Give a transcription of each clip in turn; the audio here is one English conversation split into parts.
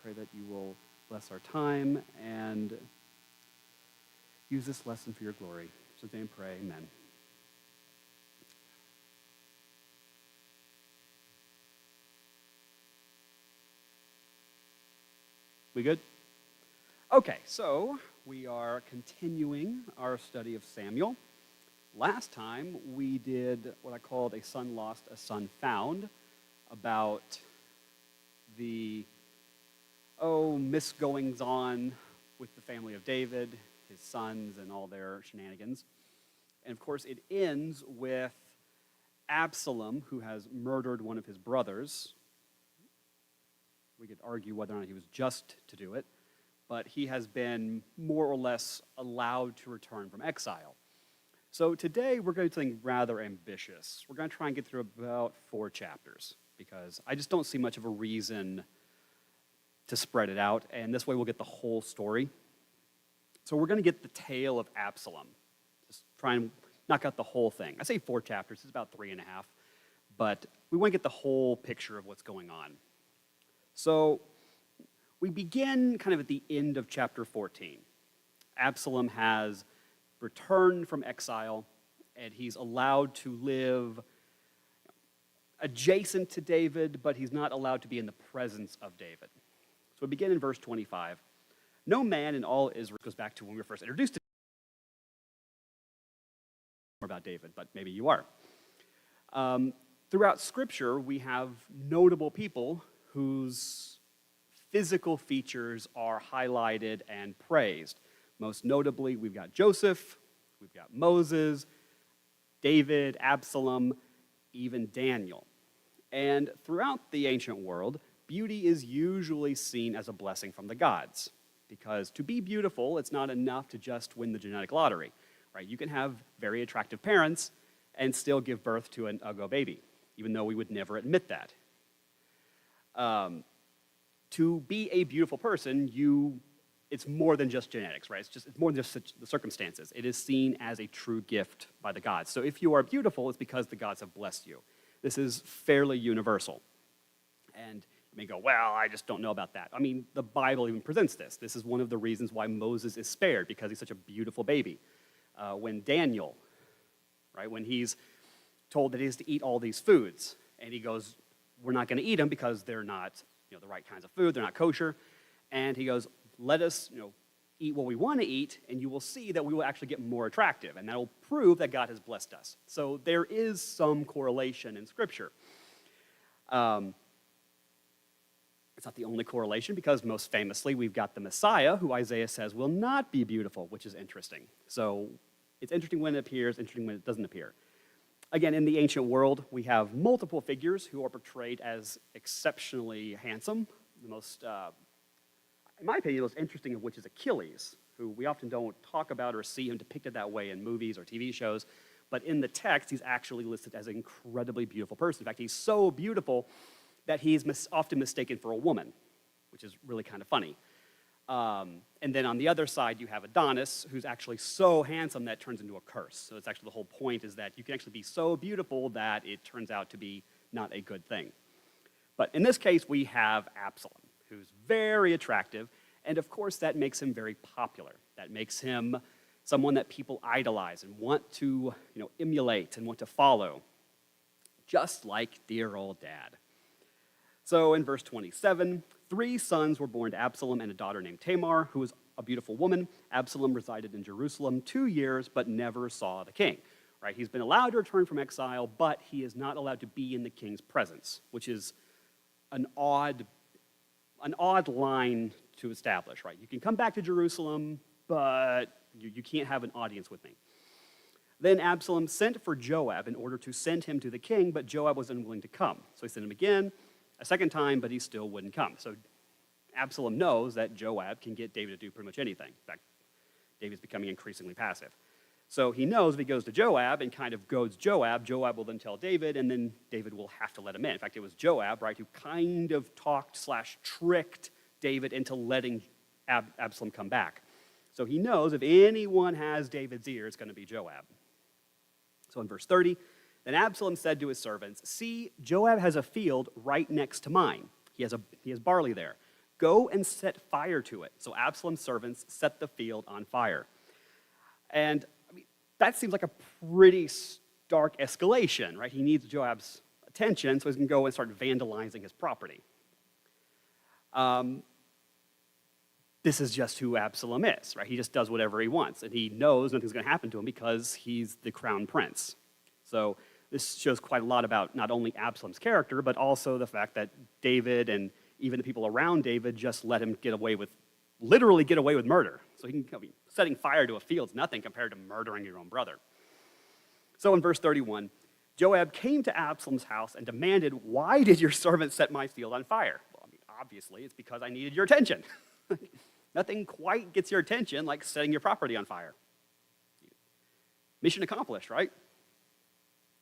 pray that you will bless our time and use this lesson for your glory. So then pray, amen. We good? Okay, so we are continuing our study of Samuel. Last time we did what I called a son lost, a son found, about the misgoings on with the family of David, his sons, and all their shenanigans. And of course, it ends with Absalom, who has murdered one of his brothers. We could argue whether or not he was just to do it, but he has been more or less allowed to return from exile. So today we're going to do something rather ambitious. We're going to try and get through about 4 chapters because I just don't see much of a reason to spread it out, and this way we'll get the whole story. So we're going to get the tale of Absalom. Just try and knock out the whole thing. I say 4 chapters, it's about 3.5, but we want to get the whole picture of what's going on. So we begin kind of at the end of chapter 14. Absalom has returned from exile, and he's allowed to live adjacent to David, but he's not allowed to be in the presence of David. So we begin in verse 25. No man in all Israel, goes back to when we were first introduced to more about David, but maybe you are. Throughout Scripture, we have notable people whose physical features are highlighted and praised. Most notably, we've got Joseph, we've got Moses, David, Absalom, even Daniel. And throughout the ancient world, beauty is usually seen as a blessing from the gods, because to be beautiful, it's not enough to just win the genetic lottery, right? You can have very attractive parents and still give birth to an ugly baby, even though we would never admit that. To be a beautiful person, it's more than just genetics, right? It's more than just the circumstances. It is seen as a true gift by the gods. So if you are beautiful, it's because the gods have blessed you. This is fairly universal. And you may go, well, I just don't know about that. I mean, the Bible even presents this. This is one of the reasons why Moses is spared, because he's such a beautiful baby. When Daniel, right, when he's told that he has to eat all these foods, and he goes, we're not going to eat them because they're not, the right kinds of food, they're not kosher. And he goes, let us, eat what we want to eat, and you will see that we will actually get more attractive, and that will prove that God has blessed us. So there is some correlation in Scripture. It's not the only correlation, because most famously we've got the Messiah, who Isaiah says will not be beautiful, which is interesting. So it's interesting when it appears, interesting when it doesn't appear. Again, in the ancient world, we have multiple figures who are portrayed as exceptionally handsome. The most, in my opinion, the most interesting of which is Achilles, who we often don't talk about or see him depicted that way in movies or TV shows. But in the text, he's actually listed as an incredibly beautiful person. In fact, he's so beautiful that he's often mistaken for a woman, which is really kind of funny. And then on the other side, you have Adonis, who's actually so handsome that turns into a curse. So it's actually the whole point is that you can actually be so beautiful that it turns out to be not a good thing. But in this case, we have Absalom, who's very attractive, and of course that makes him very popular. That makes him someone that people idolize and want to emulate and want to follow, just like dear old dad. So in verse 27, 3 sons were born to Absalom and a daughter named Tamar, who was a beautiful woman. Absalom resided in Jerusalem 2 years, but never saw the king. Right? He's been allowed to return from exile, but he is not allowed to be in the king's presence, which is an odd line to establish. Right? You can come back to Jerusalem, but you can't have an audience with me. Then Absalom sent for Joab in order to send him to the king, but Joab was unwilling to come. So he sent him again, a second time, but he still wouldn't come. So Absalom knows that Joab can get David to do pretty much anything. In fact, David's becoming increasingly passive. So he knows if he goes to Joab and kind of goads Joab, Joab will then tell David, and then David will have to let him in. In fact, it was Joab, right, who kind of talked/tricked David into letting Absalom come back. So he knows if anyone has David's ear, it's going to be Joab. So in verse 30, then Absalom said to his servants, "See, Joab has a field right next to mine. He has barley there. Go and set fire to it. So Absalom's servants set the field on fire. And that seems like a pretty stark escalation, right? He needs Joab's attention, so he's going to go and start vandalizing his property. This is just who Absalom is, right? He just does whatever he wants, and he knows nothing's going to happen to him because he's the crown prince. So this shows quite a lot about not only Absalom's character, but also the fact that David and even the people around David just let him literally get away with murder. So setting fire to a field is nothing compared to murdering your own brother. So in verse 31, Joab came to Absalom's house and demanded, "Why did your servant set my field on fire?" Well, obviously, it's because I needed your attention. Nothing quite gets your attention like setting your property on fire. Mission accomplished, right?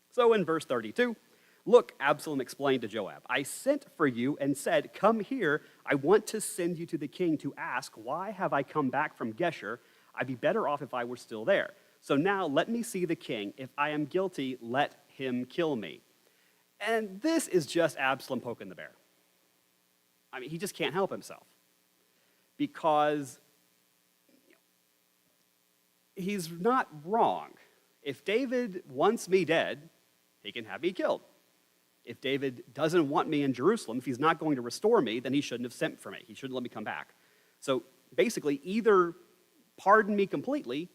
So in verse 32, "Look," Absalom explained to Joab, "I sent for you and said, 'Come here, I want to send you to the king to ask, why have I come back from Geshur? I'd be better off if I were still there. So now let me see the king. If I am guilty, let him kill me.'" And this is just Absalom poking the bear. He just can't help himself. Because he's not wrong. If David wants me dead, he can have me killed. If David doesn't want me in Jerusalem, if he's not going to restore me, then he shouldn't have sent for me. He shouldn't let me come back. So basically, either pardon me completely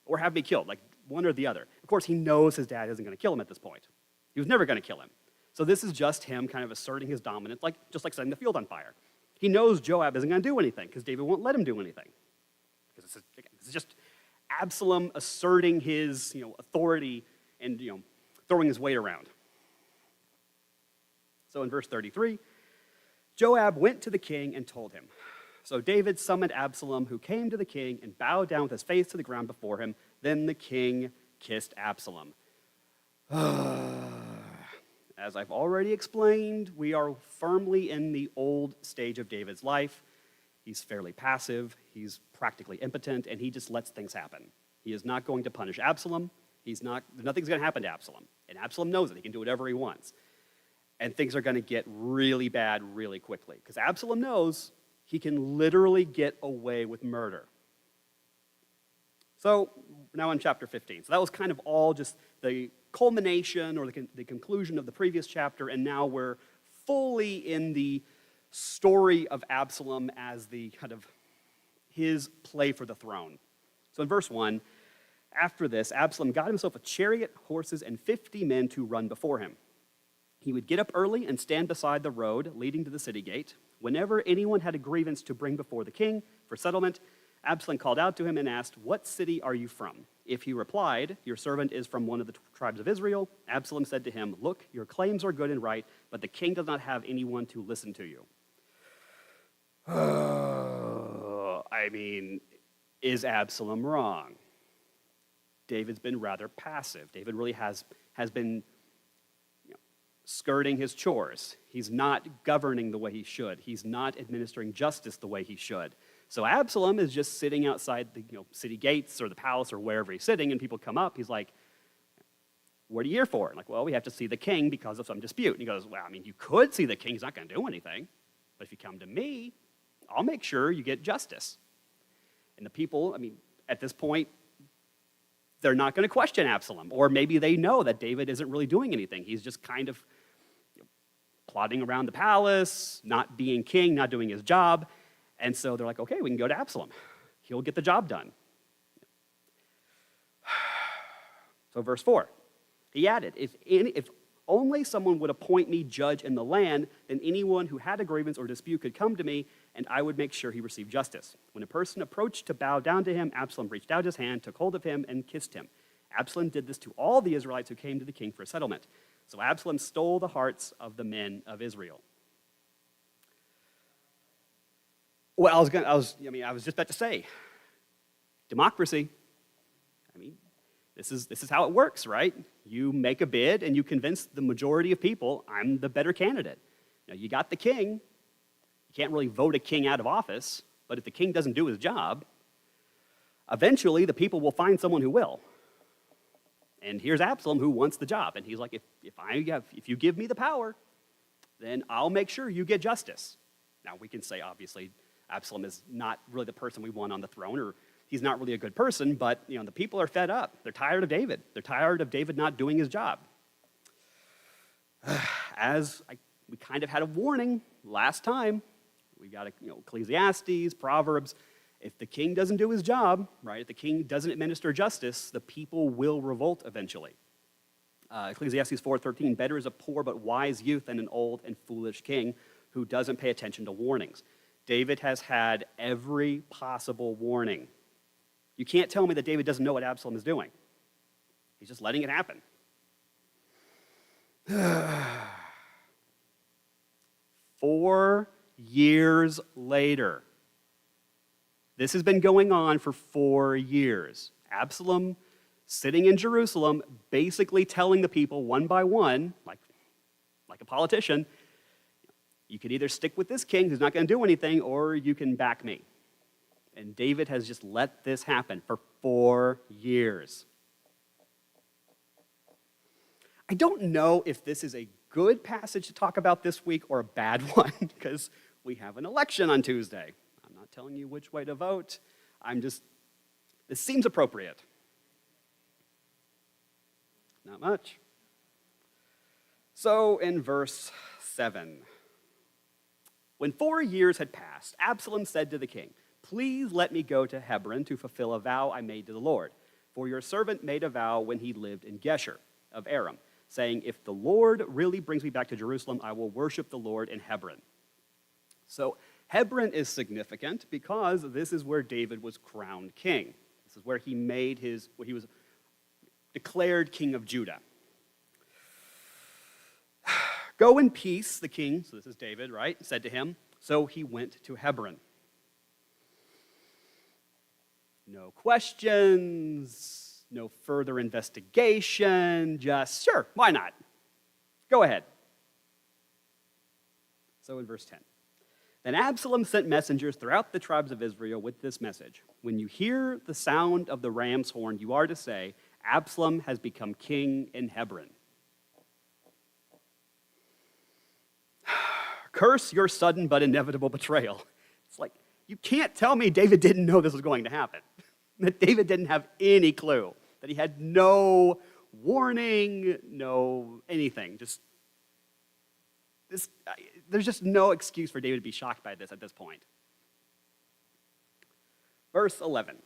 or have me killed, like one or the other. Of course, he knows his dad isn't going to kill him at this point. He was never going to kill him. So this is just him kind of asserting his dominance, just like setting the field on fire. He knows Joab isn't going to do anything because David won't let him do anything. Because this is just Absalom asserting his authority and throwing his weight around. So in verse 33, Joab went to the king and told him. So David summoned Absalom, who came to the king and bowed down with his face to the ground before him. Then the king kissed Absalom. As I've already explained, we are firmly in the old stage of David's life. He's fairly passive, he's practically impotent, and he just lets things happen. He is not going to punish Absalom. Nothing's going to happen to Absalom. And Absalom knows it. He can do whatever he wants. And things are going to get really bad really quickly. Because Absalom knows he can literally get away with murder. So now in chapter 15. So that was kind of all just the culmination or the conclusion of the previous chapter, and now we're fully in the story of Absalom as the kind of his play for the throne. So in verse 1, after this, Absalom got himself a chariot, horses, and 50 men to run before him. He would get up early and stand beside the road leading to the city gate. Whenever anyone had a grievance to bring before the king for settlement, Absalom called out to him and asked, "What city are you from?" If he replied, "Your servant is from one of the tribes of Israel," Absalom said to him, "Look, your claims are good and right, but the king does not have anyone to listen to you." Is Absalom wrong? David's been rather passive. David really has been skirting his chores. He's not governing the way he should. He's not administering justice the way he should. So Absalom is just sitting outside the city gates or the palace or wherever he's sitting, and people come up. He's like, "What are you here for?" Like, "Well, we have to see the king because of some dispute." And he goes, "Well, you could see the king. He's not going to do anything. But if you come to me, I'll make sure you get justice." And the people, at this point, they're not going to question Absalom. Or maybe they know that David isn't really doing anything. He's just kind of plodding around the palace, not being king, not doing his job. And so they're like, "Okay, we can go to Absalom. He'll get the job done." So verse 4, he added, if only someone would appoint me judge in the land, then anyone who had a grievance or dispute could come to me, and I would make sure he received justice. When a person approached to bow down to him, Absalom reached out his hand, took hold of him, and kissed him. Absalom did this to all the Israelites who came to the king for a settlement. So Absalom stole the hearts of the men of Israel. Well, I was just about to say, democracy. This is how it works, right? You make a bid and you convince the majority of people, "I'm the better candidate." Now, you got the king. You can't really vote a king out of office, but if the king doesn't do his job, eventually the people will find someone who will. And here's Absalom who wants the job, and he's like, if you give me the power, then I'll make sure you get justice. Now, we can say, obviously, Absalom is not really the person we want on the throne, or he's not really a good person, but the people are fed up. They're tired of David. They're tired of David not doing his job. We kind of had a warning last time. We got Ecclesiastes, Proverbs. If the king doesn't do his job, right, if the king doesn't administer justice, the people will revolt eventually. Ecclesiastes 4:13, better is a poor but wise youth than an old and foolish king who doesn't pay attention to warnings. David has had every possible warning. You can't tell me that David doesn't know what Absalom is doing. He's just letting it happen. 4 years later. This has been going on for 4 years. Absalom sitting in Jerusalem, basically telling the people one by one, like a politician, you could either stick with this king who's not going to do anything, or you can back me. And David has just let this happen for 4 years. I don't know if this is a good passage to talk about this week or a bad one, because we have an election on Tuesday. I'm not telling you which way to vote. This seems appropriate. Not much. So in verse 7, when 4 years had passed, Absalom said to the king, please let me go to Hebron to fulfill a vow I made to the Lord. For your servant made a vow when he lived in Geshur of Aram, saying, if the Lord really brings me back to Jerusalem, I will worship the Lord in Hebron. So Hebron is significant because this is where David was crowned king. This is where he was declared king of Judah. Go in peace, the king, so this is David, right, said to him. So he went to Hebron. No questions, no further investigation, just, sure, why not? Go ahead. So in verse 10, then Absalom sent messengers throughout the tribes of Israel with this message. When you hear the sound of the ram's horn, you are to say, Absalom has become king in Hebron. Curse your sudden but inevitable betrayal. It's like, you can't tell me David didn't know this was going to happen. That David didn't have any clue. That he had no warning, no anything. There's just no excuse for David to be shocked by this at this point. Verse 11.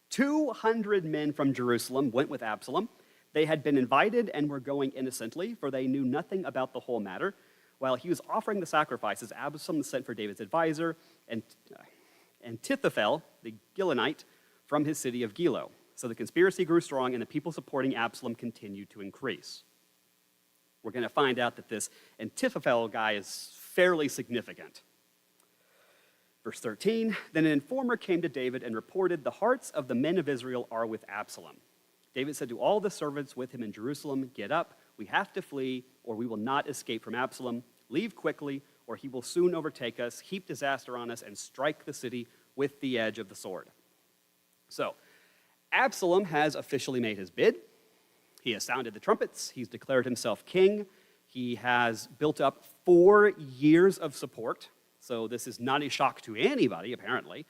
200 men from Jerusalem went with Absalom. They had been invited and were going innocently, for they knew nothing about the whole matter. While he was offering the sacrifices, Absalom sent for David's advisor, and Ahithophel, the Gilonite, from his city of Gilo. So the conspiracy grew strong, and the people supporting Absalom continued to increase. We're going to find out that this Ahithophel guy is fairly significant. Verse 13, then an informer came to David and reported, the hearts of the men of Israel are with Absalom. David said to all the servants with him in Jerusalem, get up, we have to flee, or we will not escape from Absalom. Leave quickly, or he will soon overtake us, heap disaster on us, and strike the city with the edge of the sword. So, Absalom has officially made his bid. He has sounded the trumpets. He's declared himself king. He has built up 4 years of support. So this is not a shock to anybody, apparently.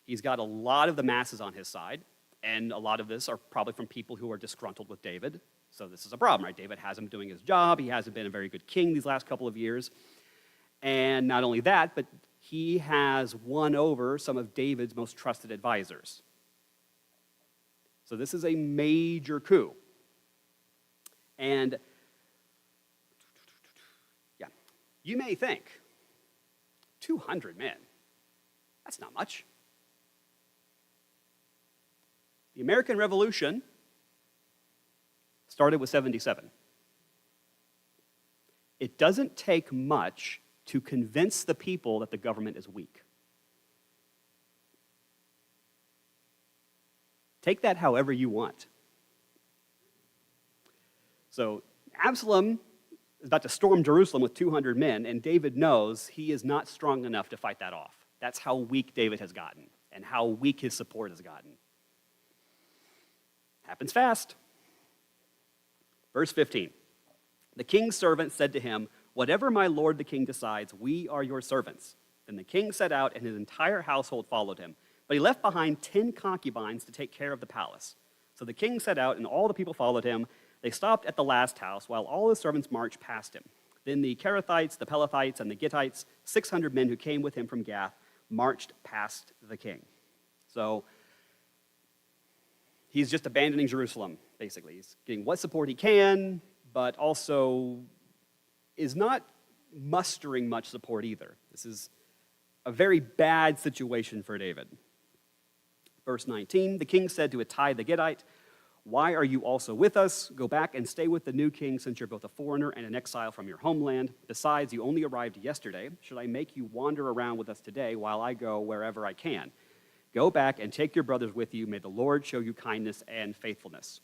He's got a lot of the masses on his side, and a lot of this are probably from people who are disgruntled with David. So this is a problem, right? David hasn't doing his job. He hasn't been a very good king these last couple of years. And not only that, but he has won over some of David's most trusted advisors. So this is a major coup. And yeah, you may think, 200 men, that's not much. The American Revolution started with 77. It doesn't take much to convince the people that the government is weak. Take that however you want. So Absalom is about to storm Jerusalem with 200 men, and David knows he is not strong enough to fight that off. That's how weak David has gotten and how weak his support has gotten. Happens fast. Verse 15. The king's servant said to him, whatever my lord the king decides, we are your servants. Then the king set out, and his entire household followed him. But he left behind 10 concubines to take care of the palace. So the king set out, and all the people followed him. They stopped at the last house, while all his servants marched past him. Then the Kerethites, the Pelethites, and the Gittites, 600 men who came with him from Gath, marched past the king. So he's just abandoning Jerusalem, basically. He's getting what support he can, but also is not mustering much support either. This is a very bad situation for David. Verse 19, the king said to Ittai the Gittite, "Why are you also with us? Go back and stay with the new king, since you're both a foreigner and an exile from your homeland. Besides, you only arrived yesterday. Should I make you wander around with us today while I go wherever I can? Go back and take your brothers with you. May the Lord show you kindness and faithfulness."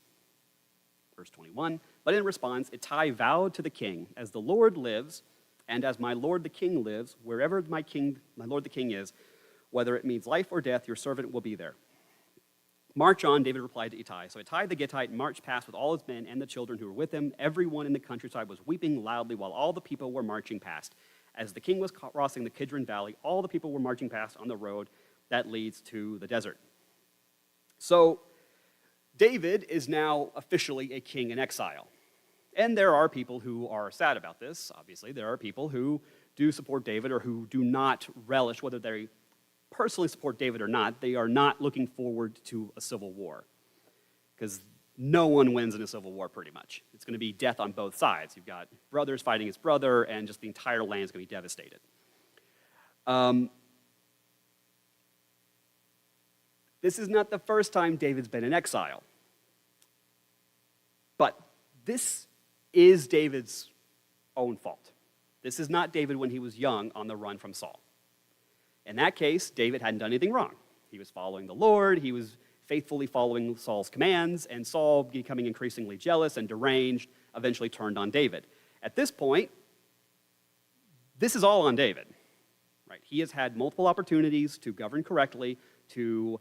Verse 21, but in response, Ittai vowed to the king, "As the Lord lives, and as my lord the king lives, wherever my lord the king is, whether it means life or death, your servant will be there." "March on," David replied to Ittai. So Ittai the Gittite marched past with all his men and the children who were with him. Everyone in the countryside was weeping loudly while all the people were marching past. As the king was crossing the Kidron Valley, all the people were marching past on the road that leads to the desert. So David is now officially a king in exile. And there are people who are sad about this, obviously. There are people who do support David or who do not relish, whether they personally support David or not, they are not looking forward to a civil war. Because no one wins in a civil war, pretty much. It's going to be death on both sides. You've got brothers fighting his brother, and just the entire land is going to be devastated. This is not the first time David's been in exile. But this is David's own fault. This is not David when he was young on the run from Saul. In that case, David hadn't done anything wrong. He was following the Lord, he was faithfully following Saul's commands, and Saul, becoming increasingly jealous and deranged, eventually turned on David. At this point, this is all on David. Right? He has had multiple opportunities to govern correctly, to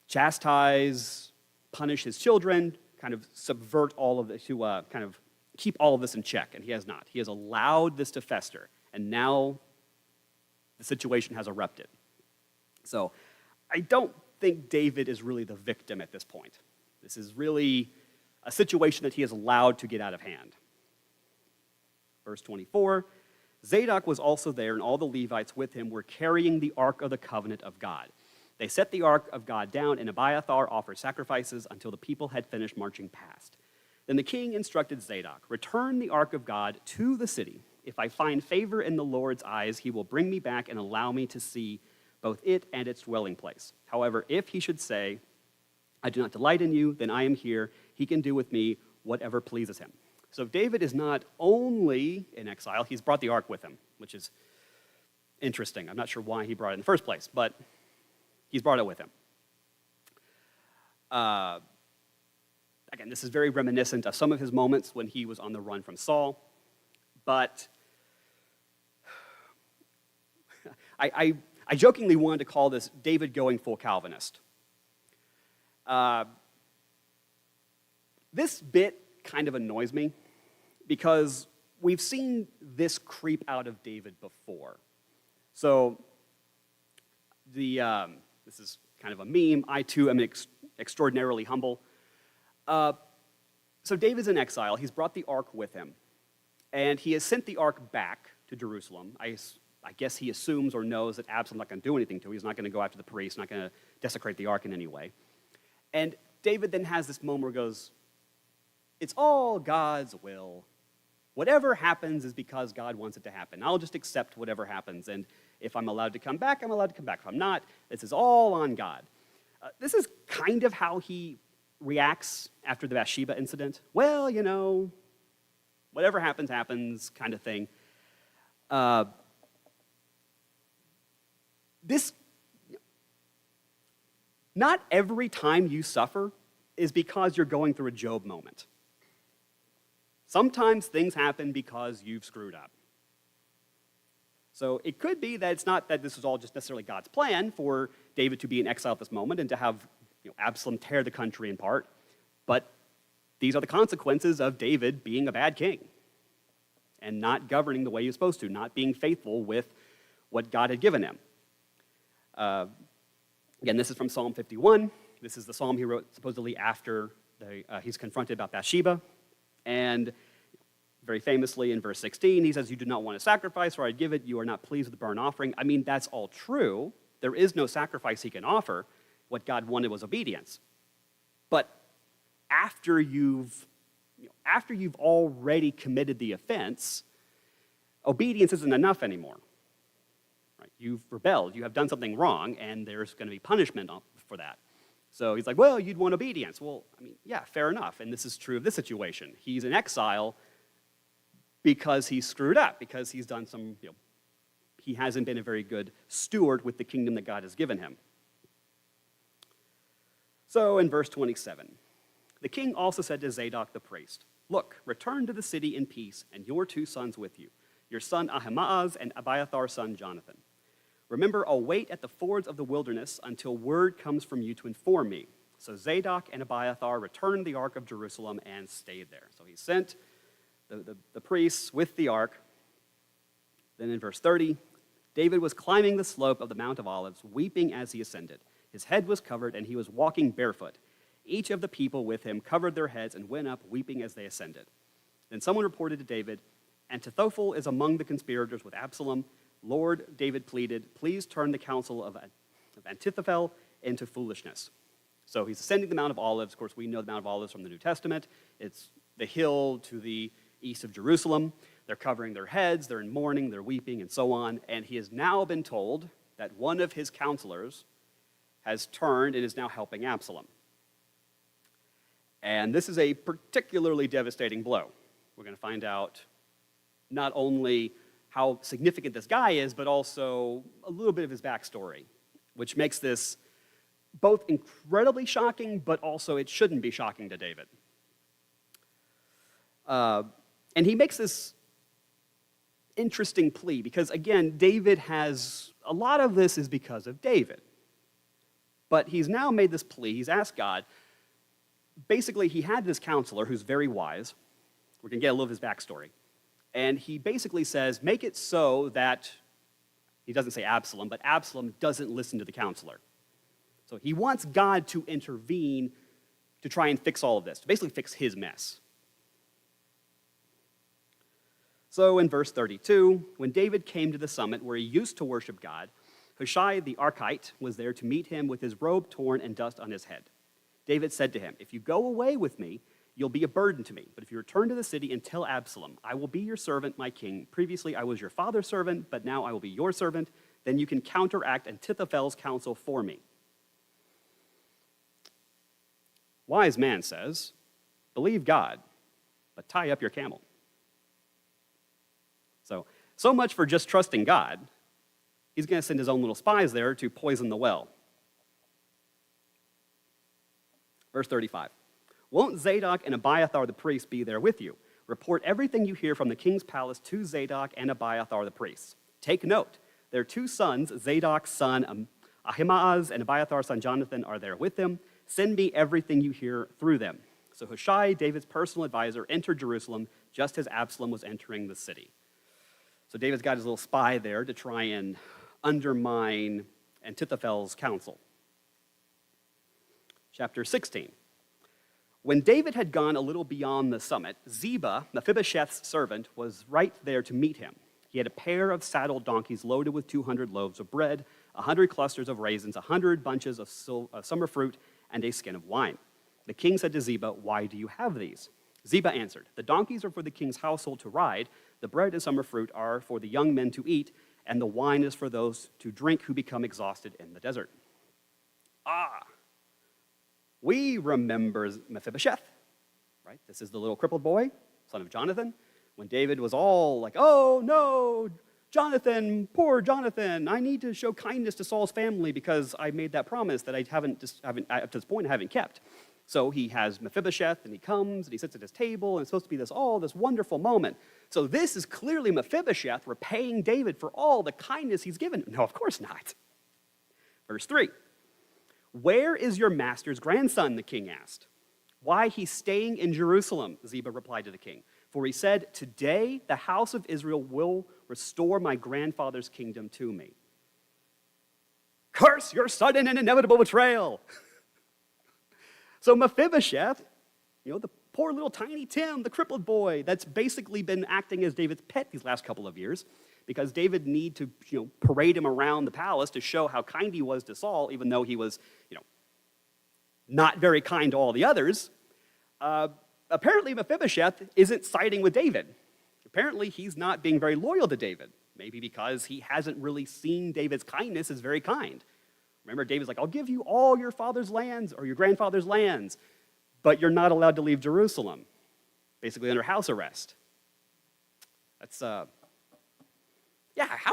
chastise, punish his children, kind of subvert all of this, to kind of keep all of this in check, and he has not. He has allowed this to fester, and now the situation has erupted. So I don't think David is really the victim at this point. This is really a situation that he has allowed to get out of hand. Verse 24, Zadok was also there, and all the Levites with him were carrying the Ark of the Covenant of God. They set the Ark of God down, and Abiathar offered sacrifices until the people had finished marching past. Then the king instructed Zadok, "Return the Ark of God to the city. If I find favor in the Lord's eyes, he will bring me back and allow me to see both it and its dwelling place. However, if he should say, 'I do not delight in you,' then I am here. He can do with me whatever pleases him." So David is not only in exile, he's brought the ark with him, which is interesting. I'm not sure why he brought it in the first place, but he's brought it with him. Again, this is very reminiscent of some of his moments when he was on the run from Saul, but I jokingly wanted to call this David going full Calvinist. This bit kind of annoys me because we've seen this creep out of David before. So this is kind of a meme. I too am extraordinarily humble. So David's in exile. He's brought the ark with him, and he has sent the ark back to Jerusalem. I guess he assumes or knows that Absalom's not going to do anything to it. He's not going to go after the priest, not going to desecrate the ark in any way. And David then has this moment where he goes, "It's all God's will. Whatever happens is because God wants it to happen. I'll just accept whatever happens, and if I'm allowed to come back, I'm allowed to come back. If I'm not, this is all on God." This is kind of how he reacts after the Bathsheba incident. Well, you know, whatever happens, happens kind of thing. Not every time you suffer is because you're going through a Job moment. Sometimes things happen because you've screwed up. So it could be that it's not that this is all just necessarily God's plan for David to be in exile at this moment and to have Absalom tear the country in part, but these are the consequences of David being a bad king and not governing the way he was supposed to, not being faithful with what God had given him. Again, this is from Psalm 51. This is the psalm he wrote supposedly after he's confronted about Bathsheba. And very famously in verse 16, he says, "You do not want a sacrifice, or I'd give it. You are not pleased with the burnt offering." I mean, that's all true. There is no sacrifice he can offer. What God wanted was obedience. But after you've already committed the offense, obedience isn't enough anymore. Right? You've rebelled. You have done something wrong, and there's going to be punishment for that. So he's like, well, you'd want obedience. Well, I mean, yeah, fair enough. And this is true of this situation. He's in exile because he screwed up, because he's done some, he hasn't been a very good steward with the kingdom that God has given him. So in verse 27, the king also said to Zadok the priest, "Look, return to the city in peace, and your 2 sons with you, your son Ahimaaz and Abiathar's son Jonathan. Remember, I'll wait at the fords of the wilderness until word comes from you to inform me." So Zadok and Abiathar returned the ark of Jerusalem and stayed there. So he sent the priests with the ark. Then in verse 30, David was climbing the slope of the Mount of Olives, weeping as he ascended. His head was covered, and he was walking barefoot. Each of the people with him covered their heads and went up, weeping as they ascended. Then someone reported to David, "Ahithophel is among the conspirators with Absalom." "Lord," David pleaded, "please turn the counsel of Ahithophel into foolishness." So he's ascending the Mount of Olives. Of course, we know the Mount of Olives from the New Testament. It's the hill to the east of Jerusalem. They're covering their heads, they're in mourning, they're weeping, and so on. And he has now been told that one of his counselors has turned and is now helping Absalom. And this is a particularly devastating blow. We're going to find out not only how significant this guy is, but also a little bit of his backstory, which makes this both incredibly shocking, but also it shouldn't be shocking to David. And he makes this interesting plea because, again, David has, a lot of this is because of David. But he's now made this plea. He's asked God. Basically, he had this counselor who's very wise. We're going to get a little of his backstory. And he basically says, make it so that, he doesn't say Absalom, but Absalom doesn't listen to the counselor. So he wants God to intervene to try and fix all of this, to basically fix his mess. So in verse 32, when David came to the summit where he used to worship God, Hushai the Archite was there to meet him with his robe torn and dust on his head. David said to him, "If you go away with me, you'll be a burden to me. But if you return to the city and tell Absalom, 'I will be your servant, my king. Previously I was your father's servant, but now I will be your servant,' then you can counteract Ahithophel's counsel for me." Wise man says, "Believe God, but tie up your camel." So much for just trusting God. He's going to send his own little spies there to poison the well. Verse 35. "Won't Zadok and Abiathar the priest be there with you? Report everything you hear from the king's palace to Zadok and Abiathar the priests. Take note, their 2 sons, Zadok's son Ahimaaz and Abiathar's son Jonathan, are there with them. Send me everything you hear through them." So Hushai, David's personal advisor, entered Jerusalem just as Absalom was entering the city. So David's got his little spy there to try and undermine Ahithophel's counsel. Chapter 16. When David had gone a little beyond the summit, Ziba, Mephibosheth's servant, was right there to meet him. He had a pair of saddled donkeys loaded with 200 loaves of bread, 100 clusters of raisins, 100 bunches of summer fruit, and a skin of wine. The king said to Ziba, "Why do you have these?" Ziba answered, "The donkeys are for the king's household to ride, the bread and summer fruit are for the young men to eat, and the wine is for those to drink who become exhausted in the desert." We remember Mephibosheth, right? This is the little crippled boy, son of Jonathan. When David was all like, "Oh no, Jonathan, poor Jonathan, I need to show kindness to Saul's family because I made that promise that I haven't up to this point, I haven't kept." So he has Mephibosheth, and he comes, and he sits at his table, and it's supposed to be this wonderful moment. So this is clearly Mephibosheth repaying David for all the kindness he's given. No, of course not. Verse 3. "Where is your master's grandson?" the king asked. "Why, he's staying in Jerusalem," Ziba replied to the king. "For he said, 'Today the house of Israel will restore my grandfather's kingdom to me. Curse your sudden and inevitable betrayal. So Mephibosheth, the poor little tiny Tim, the crippled boy that's basically been acting as David's pet these last couple of years, because David need to, parade him around the palace to show how kind he was to Saul, even though he was, not very kind to all the others. Apparently Mephibosheth isn't siding with David. Apparently he's not being very loyal to David, maybe because he hasn't really seen David's kindness as very kind. Remember, David's like, I'll give you all your father's lands or your grandfather's lands, but you're not allowed to leave Jerusalem, basically under house arrest. That's, how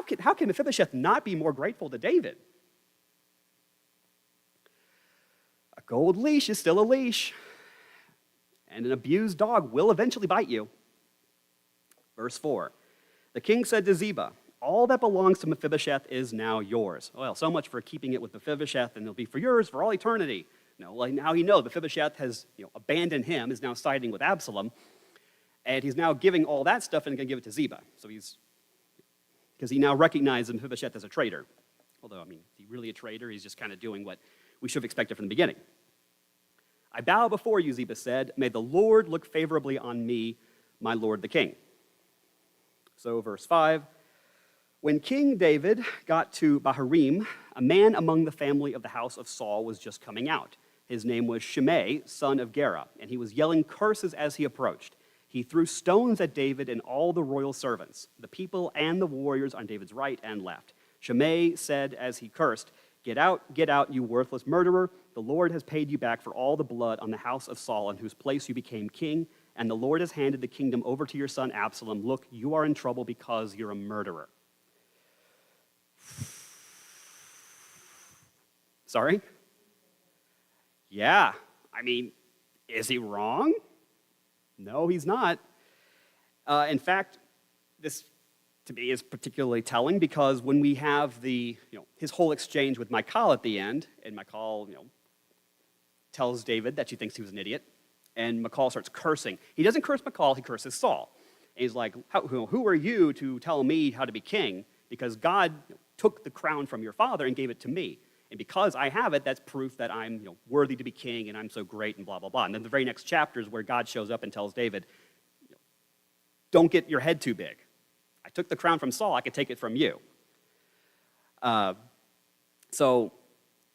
can Mephibosheth not be more grateful to David? A gold leash is still a leash, and an abused dog will eventually bite you. Verse 4, the king said to Ziba, all that belongs to Mephibosheth is now yours. Well, so much for keeping it with Mephibosheth, and it'll be for yours for all eternity. Now he knows Mephibosheth has abandoned him, is now siding with Absalom, and he's now giving all that stuff and going to give it to Ziba. So because he now recognizes Mephibosheth as a traitor. Although, is he really a traitor? He's just kind of doing what we should have expected from the beginning. I bow before you, Ziba said. May the Lord look favorably on me, my lord the king. So verse 5, when King David got to Bahurim, a man among the family of the house of Saul was just coming out. His name was Shimei, son of Gera, and he was yelling curses as he approached. He threw stones at David and all the royal servants, the people and the warriors on David's right and left. Shimei said as he cursed, get out, you worthless murderer. The Lord has paid you back for all the blood on the house of Saul, in whose place you became king, and the Lord has handed the kingdom over to your son Absalom. Look, you are in trouble because you're a murderer. Sorry? Yeah, is he wrong? No, he's not. In fact, this to me is particularly telling because when we have his whole exchange with Michal at the end, and Michal, tells David that she thinks he was an idiot, and Michal starts cursing. He doesn't curse Michal, he curses Saul. And he's like, who are you to tell me how to be king? Because God took the crown from your father and gave it to me. And because I have it, that's proof that I'm worthy to be king and I'm so great and blah, blah, blah. And then the very next chapter is where God shows up and tells David, don't get your head too big. I took the crown from Saul, I could take it from you. So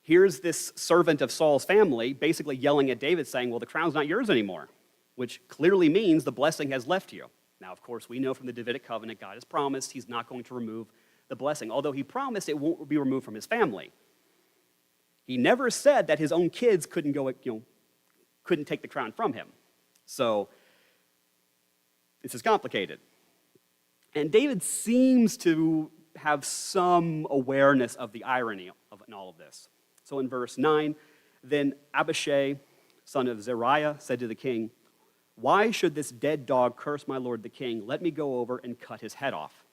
here's this servant of Saul's family basically yelling at David saying, well, the crown's not yours anymore, which clearly means the blessing has left you. Now, of course, we know from the Davidic covenant, God has promised he's not going to remove the blessing, although he promised it won't be removed from his family. He never said that his own kids couldn't take the crown from him. So this is complicated. And David seems to have some awareness of the irony in all of this. So in verse 9, then Abishai, son of Zeruiah, said to the king, why should this dead dog curse my lord the king? Let me go over and cut his head off.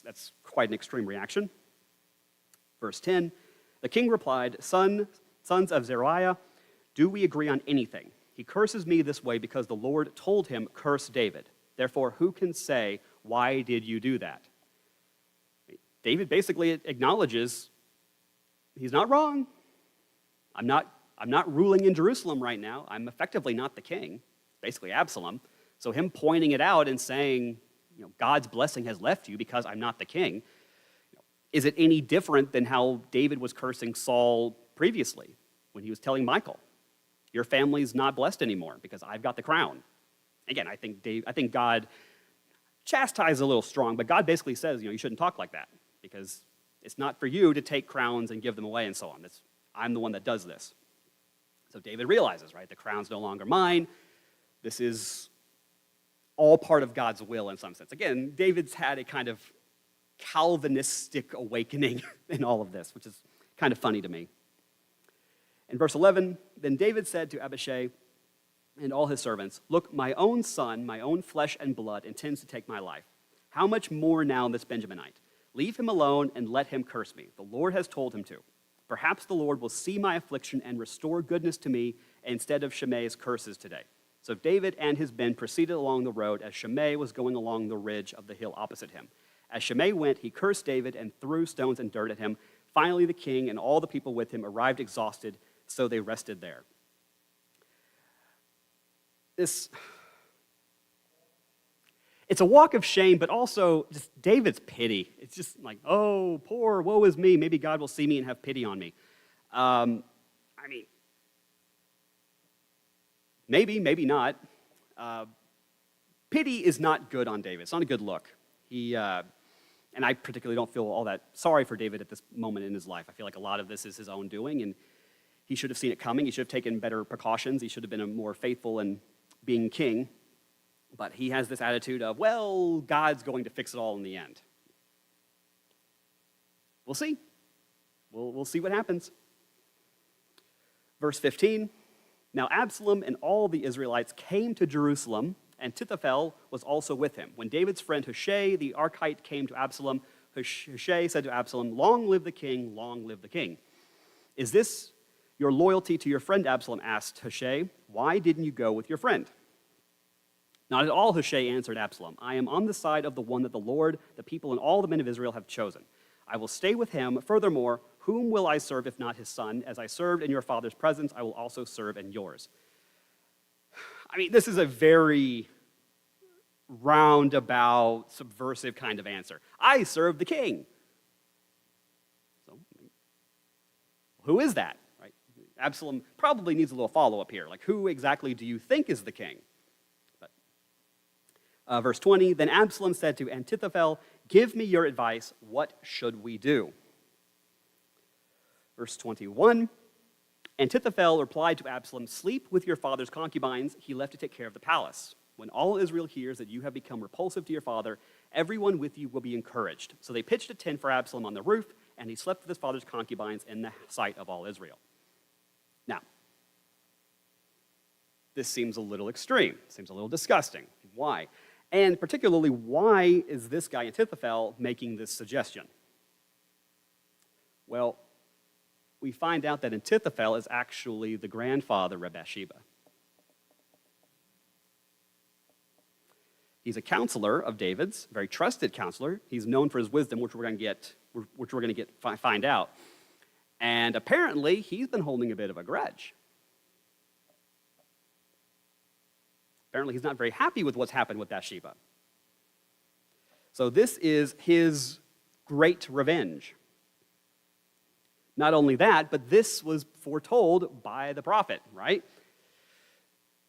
That's quite an extreme reaction. Verse 10, the king replied, sons of Zeruiah, do we agree on anything? He curses me this way because the Lord told him, curse David. Therefore, who can say, why did you do that? David basically acknowledges he's not wrong. I'm not ruling in Jerusalem right now. I'm effectively not the king, basically Absalom. So him pointing it out and saying, God's blessing has left you because I'm not the king. Is it any different than how David was cursing Saul previously when he was telling Michal, your family's not blessed anymore because I've got the crown? Again, I think God chastises a little strong, but God basically says, you shouldn't talk like that because it's not for you to take crowns and give them away and so on. I'm the one that does this. So David realizes, right, the crown's no longer mine. This is all part of God's will in some sense. Again, David's had a kind of Calvinistic awakening in all of this, which is kind of funny to me. In verse 11, then David said to Abishai and all his servants, look, my own son, my own flesh and blood, intends to take my life. How much more now this Benjaminite? Leave him alone and let him curse me. The Lord has told him to. Perhaps the Lord will see my affliction and restore goodness to me instead of Shimei's curses today. So David and his men proceeded along the road as Shimei was going along the ridge of the hill opposite him. As Shimei went, he cursed David and threw stones and dirt at him. Finally, the king and all the people with him arrived exhausted, so they rested there. It's a walk of shame, but also just David's pity. It's just like, oh, poor, woe is me. Maybe God will see me and have pity on me. Maybe not. Pity is not good on David. It's not a good look. And I particularly don't feel all that sorry for David at this moment in his life. I feel like a lot of this is his own doing, and he should have seen it coming. He should have taken better precautions. He should have been a more faithful in being king. But he has this attitude of, well, God's going to fix it all in the end. We'll see. We'll see what happens. Verse 15, now Absalom and all the Israelites came to Jerusalem, and Ahithophel was also with him. When David's friend Hushai the Archite came to Absalom, Hushai said to Absalom, long live the king, long live the king. Is this your loyalty to your friend? Absalom asked Hushai. Why didn't you go with your friend? Not at all, Hushai answered Absalom. I am on the side of the one that the Lord, the people, and all the men of Israel have chosen. I will stay with him. Furthermore, whom will I serve if not his son? As I served in your father's presence, I will also serve in yours. This is a very roundabout, subversive kind of answer. I serve the king. So, who is that? Right? Absalom probably needs a little follow-up here. Like, who exactly do you think is the king? Verse 20, then Absalom said to Ahithophel, give me your advice, what should we do? Verse 21, Ahithophel replied to Absalom, sleep with your father's concubines, he left to take care of the palace. When all Israel hears that you have become repulsive to your father, everyone with you will be encouraged. So they pitched a tent for Absalom on the roof, and he slept with his father's concubines in the sight of all Israel. Now, this seems a little extreme, seems a little disgusting. Why? And particularly, why is this guy Ahithophel making this suggestion? Well, we find out that Ahithophel is actually the grandfather of Bathsheba. He's a counselor of David's, a very trusted counselor. He's known for his wisdom, which we're going to find out. And apparently, he's been holding a bit of a grudge. Apparently, he's not very happy with what's happened with Bathsheba. So this is his great revenge. Not only that, but this was foretold by the prophet, right?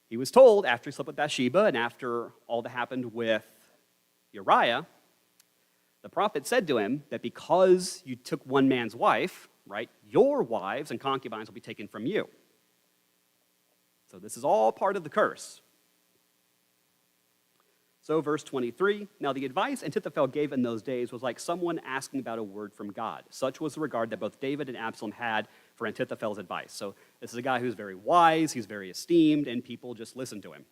He was told after he slept with Bathsheba and after all that happened with Uriah, the prophet said to him that because you took one man's wife, right, your wives and concubines will be taken from you. So this is all part of the curse. So verse 23, now the advice Ahithophel gave in those days was like someone asking about a word from God. Such was the regard that both David and Absalom had for Ahithophel's advice. So this is a guy who's very wise, he's very esteemed, and people just listen to him.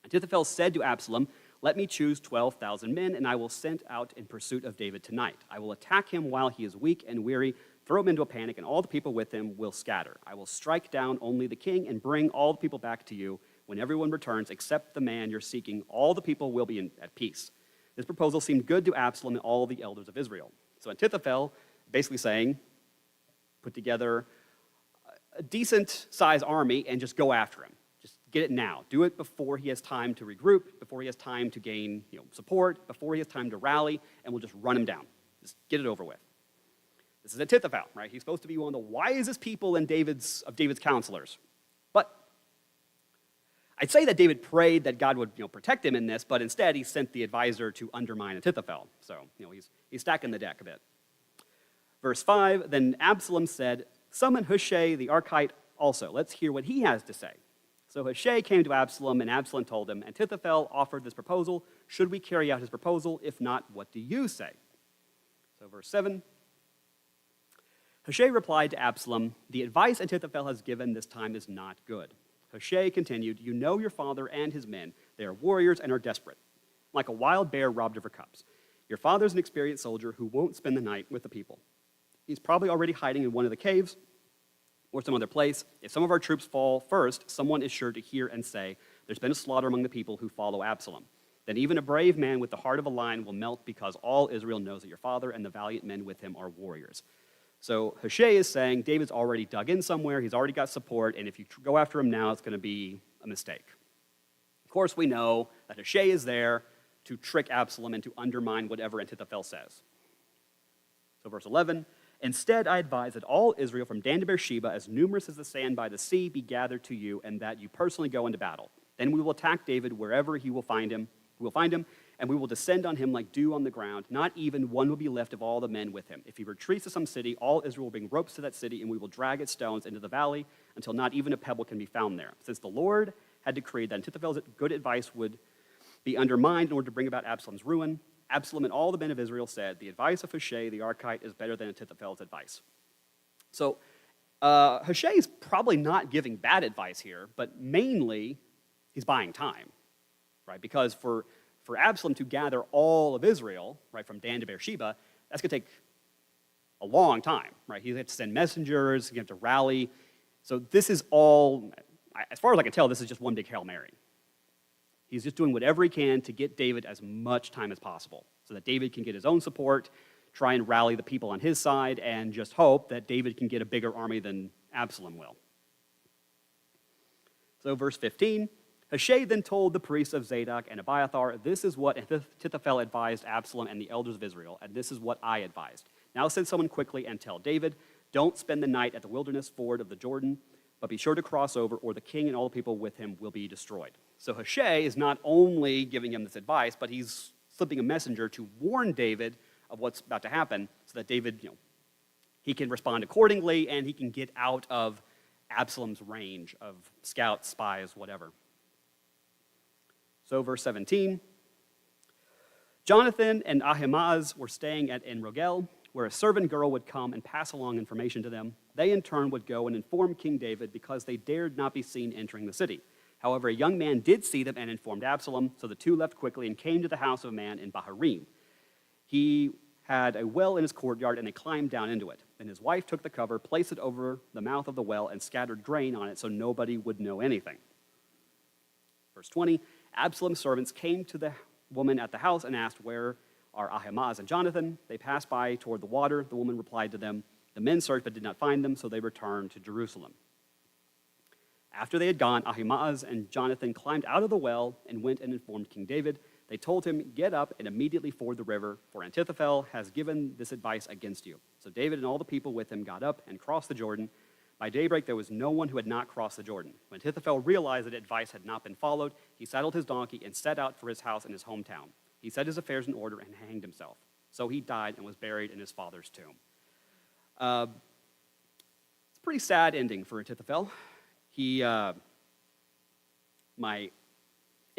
Ahithophel said to Absalom, let me choose 12,000 men, and I will send out in pursuit of David tonight. I will attack him while he is weak and weary, throw him into a panic, and all the people with him will scatter. I will strike down only the king and bring all the people back to you. When everyone returns, except the man you're seeking, all the people will be at peace. This proposal seemed good to Absalom and all the elders of Israel. So Ahithophel basically saying, put together a decent-sized army and just go after him. Just get it now. Do it before he has time to regroup, before he has time to gain support, before he has time to rally, and we'll just run him down. Just get it over with. This is Ahithophel, right? He's supposed to be one of the wisest people in David's counselors. But I'd say that David prayed that God would protect him in this, but instead he sent the advisor to undermine Ahithophel. So he's stacking the deck a bit. Verse 5, then Absalom said, summon Hushai the Archite also. Let's hear what he has to say. So Hushai came to Absalom, and Absalom told him, Ahithophel offered this proposal. Should we carry out his proposal? If not, what do you say? So verse 7, Hushai replied to Absalom, the advice Ahithophel has given this time is not good. Hushai continued, you know your father and his men. They are warriors and are desperate, like a wild bear robbed of her cubs. Your father's an experienced soldier who won't spend the night with the people. He's probably already hiding in one of the caves or some other place. If some of our troops fall first, someone is sure to hear and say, There's been a slaughter among the people who follow Absalom. Then even a brave man with the heart of a lion will melt because all Israel knows that your father and the valiant men with him are warriors. So Hushai is saying David's already dug in somewhere, he's already got support, and if you go after him now, it's going to be a mistake. Of course, we know that Hushai is there to trick Absalom and to undermine whatever Ahithophel says. So verse 11, instead I advise that all Israel from Dan to Beersheba, as numerous as the sand by the sea, be gathered to you, and that you personally go into battle. Then we will attack David wherever he will find him. We will find him, and we will descend on him like dew on the ground. Not even one will be left of all the men with him. If he retreats to some city, all Israel will bring ropes to that city, and we will drag its stones into the valley until not even a pebble can be found there. Since the Lord had decreed that Ahithophel's good advice would be undermined in order to bring about Absalom's ruin, Absalom and all the men of Israel said, the advice of Hushai the Archite is better than Ahithophel's advice. So Hushai is probably not giving bad advice here, but mainly he's buying time. Right? Because for Absalom to gather all of Israel, right, from Dan to Beersheba, that's going to take a long time. Right? He's going to have to send messengers, he's going to have to rally. So this is all, as far as I can tell, this is just one big Hail Mary. He's just doing whatever he can to get David as much time as possible so that David can get his own support, try and rally the people on his side, and just hope that David can get a bigger army than Absalom will. So verse 15, Hushai then told the priests of Zadok and Abiathar, this is what Ahithophel advised Absalom and the elders of Israel, and this is what I advised. Now send someone quickly and tell David, don't spend the night at the wilderness ford of the Jordan, but be sure to cross over, or the king and all the people with him will be destroyed. So Hushai is not only giving him this advice, but he's slipping a messenger to warn David of what's about to happen so that David, he can respond accordingly and he can get out of Absalom's range of scouts, spies, whatever. So verse 17, Jonathan and Ahimaaz were staying at En-Rogel, where a servant girl would come and pass along information to them. They in turn would go and inform King David because they dared not be seen entering the city. However, a young man did see them and informed Absalom, so the two left quickly and came to the house of a man in Baharim. He had a well in his courtyard, and they climbed down into it. Then his wife took the cover, placed it over the mouth of the well, and scattered grain on it so nobody would know anything. Verse 20, Absalom's servants came to the woman at the house and asked, where are Ahimaaz and Jonathan? They passed by toward the water. The woman replied to them, the men searched but did not find them, so they returned to Jerusalem. After they had gone, Ahimaaz and Jonathan climbed out of the well and went and informed King David. They told him, get up and immediately ford the river, for Ahithophel has given this advice against you. So David and all the people with him got up and crossed the Jordan. By daybreak, there was no one who had not crossed the Jordan. When Ahithophel realized that advice had not been followed, he saddled his donkey and set out for his house in his hometown. He set his affairs in order and hanged himself. So he died and was buried in his father's tomb. It's a pretty sad ending for Ahithophel. It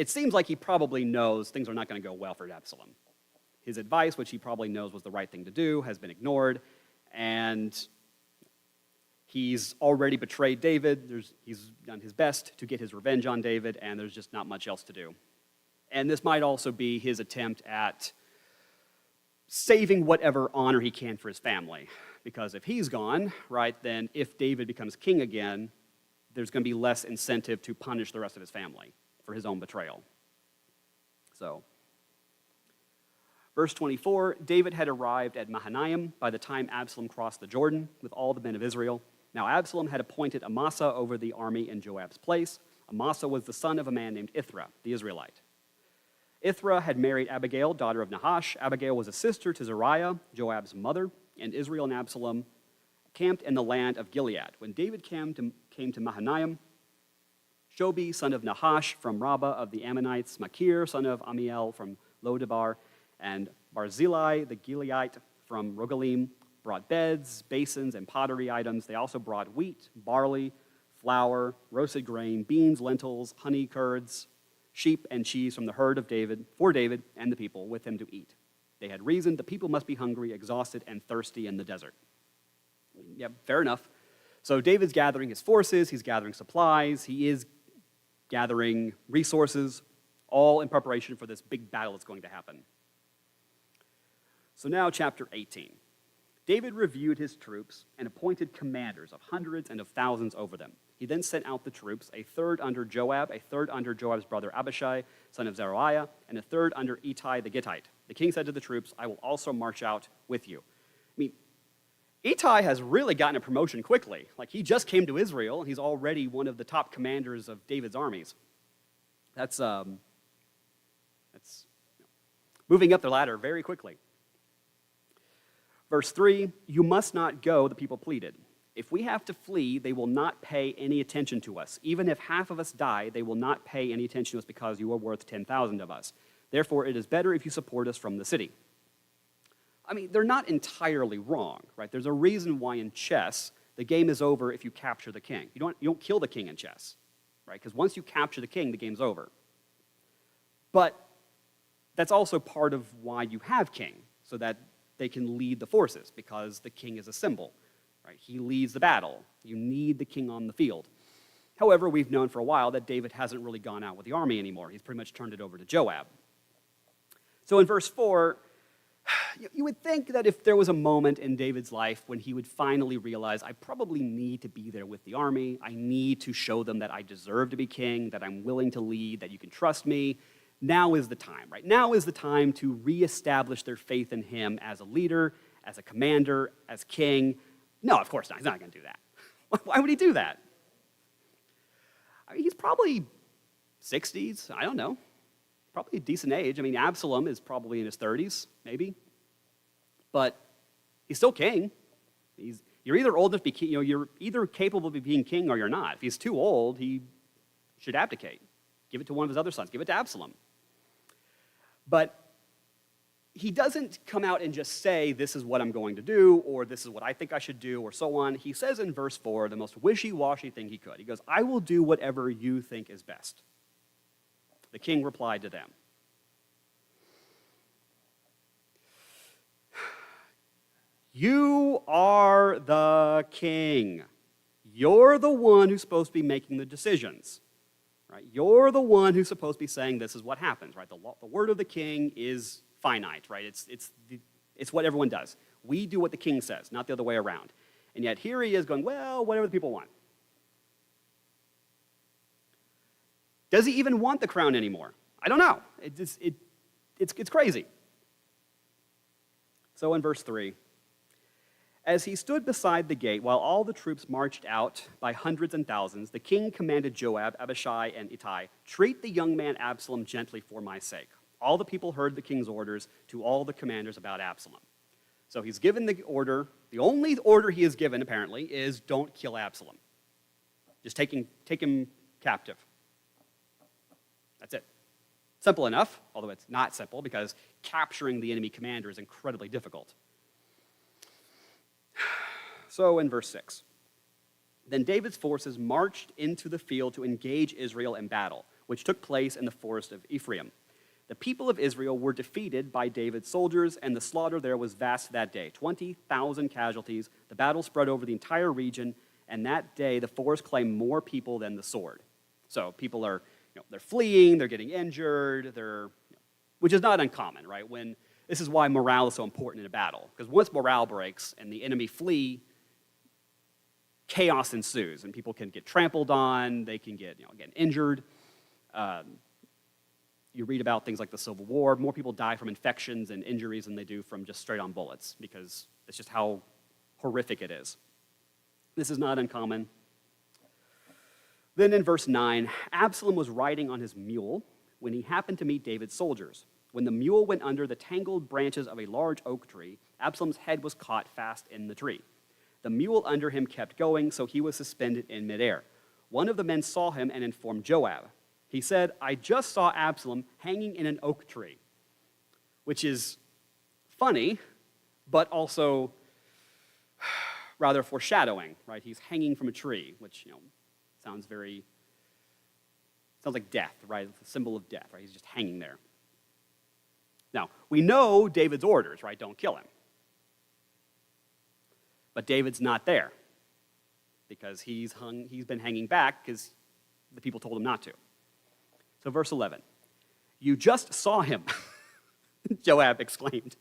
seems like he probably knows things are not going to go well for Absalom. His advice, which he probably knows was the right thing to do, has been ignored, and he's already betrayed David. He's done his best to get his revenge on David, and there's just not much else to do. And this might also be his attempt at saving whatever honor he can for his family. Because if he's gone, right, then if David becomes king again, there's going to be less incentive to punish the rest of his family for his own betrayal. So, verse 24, David had arrived at Mahanaim by the time Absalom crossed the Jordan with all the men of Israel. Now Absalom had appointed Amasa over the army in Joab's place. Amasa was the son of a man named Ithra, the Israelite. Ithra had married Abigail, daughter of Nahash. Abigail was a sister to Zeruiah, Joab's mother, and Israel and Absalom camped in the land of Gilead. When David came to Mahanaim, Shobi, son of Nahash, from Rabbah of the Ammonites, Machir, son of Amiel, from Lodebar, and Barzillai, the Gileadite, from Rogelim, brought beds, basins, and pottery items. They also brought wheat, barley, flour, roasted grain, beans, lentils, honey, curds, sheep, and cheese from the herd of David, for David and the people with him to eat. They had reasoned the people must be hungry, exhausted, and thirsty in the desert. Yeah, fair enough. So David's gathering his forces, he's gathering supplies, he is gathering resources, all in preparation for this big battle that's going to happen. So now chapter 18. David reviewed his troops and appointed commanders of hundreds and of thousands over them. He then sent out the troops, a third under Joab, a third under Joab's brother Abishai, son of Zeruiah, and a third under Ittai the Gittite. The king said to the troops, I will also march out with you. I mean, Ittai has really gotten a promotion quickly. Like, he just came to Israel, and he's already one of the top commanders of David's armies. That's moving up the ladder very quickly. Verse 3, you must not go, the people pleaded. If we have to flee, they will not pay any attention to us. Even if half of us die, they will not pay any attention to us because you are worth 10,000 of us. Therefore, it is better if you support us from the city. I mean, they're not entirely wrong, right? There's a reason why in chess, the game is over if you capture the king. You don't kill the king in chess, right? Because once you capture the king, the game's over. But that's also part of why you have king, so that they can lead the forces, because the king is a symbol, right? He leads the battle. You need the king on the field. However, we've known for a while that David hasn't really gone out with the army anymore. He's pretty much turned it over to Joab. So in verse 4, you would think that if there was a moment in David's life when he would finally realize, I probably need to be there with the army, I need to show them that I deserve to be king, that I'm willing to lead, that you can trust me, now is the time, right? Now is the time to reestablish their faith in him as a leader, as a commander, as king. No, of course not. He's not going to do that. Why would he do that? I mean, he's probably 60s. I don't know. Probably a decent age. I mean, Absalom is probably in his 30s, maybe. But he's still king. You're either old enough to be king, you're either capable of being king or you're not. If he's too old, he should abdicate. Give it to one of his other sons. Give it to Absalom. But he doesn't come out and just say, this is what I'm going to do, or this is what I think I should do, or so on. He says in verse 4 the most wishy-washy thing he could. He goes, I will do whatever you think is best. The king replied to them, you are the king. You're the one who's supposed to be making the decisions. Right? You're the one who's supposed to be saying this is what happens, right? The word of the king is finite, right? It's what everyone does. We do what the king says, not the other way around. And yet here he is going, well, whatever the people want. Does he even want the crown anymore? I don't know. It's crazy. So in verse 3, as he stood beside the gate while all the troops marched out by hundreds and thousands, the king commanded Joab, Abishai, and Ittai, treat the young man Absalom gently for my sake. All the people heard the king's orders to all the commanders about Absalom. So he's given the order. The only order he has given, apparently, is don't kill Absalom. Just take him captive. That's it. Simple enough, although it's not simple, because capturing the enemy commander is incredibly difficult. So in verse 6, then David's forces marched into the field to engage Israel in battle, which took place in the forest of Ephraim. The people of Israel were defeated by David's soldiers, and the slaughter there was vast that day, 20,000 casualties. The battle spread over the entire region, and that day the forest claimed more people than the sword. So people are, they're fleeing, they're getting injured, which is not uncommon, right? This is why morale is so important in a battle, because once morale breaks and the enemy flee, chaos ensues, and people can get trampled on, they can get injured. You read about things like the Civil War. More people die from infections and injuries than they do from just straight-on bullets, because it's just how horrific it is. This is not uncommon. Then in verse 9, Absalom was riding on his mule when he happened to meet David's soldiers. When the mule went under the tangled branches of a large oak tree, Absalom's head was caught fast in the tree. The mule under him kept going, so he was suspended in midair. One of the men saw him and informed Joab. He said, I just saw Absalom hanging in an oak tree, which is funny, but also rather foreshadowing, right? He's hanging from a tree, which, sounds like death, right? It's a symbol of death, right? He's just hanging there. Now, we know David's orders, right? Don't kill him. But David's not there because he's been hanging back because the people told him not to. So verse 11, you just saw him, Joab exclaimed.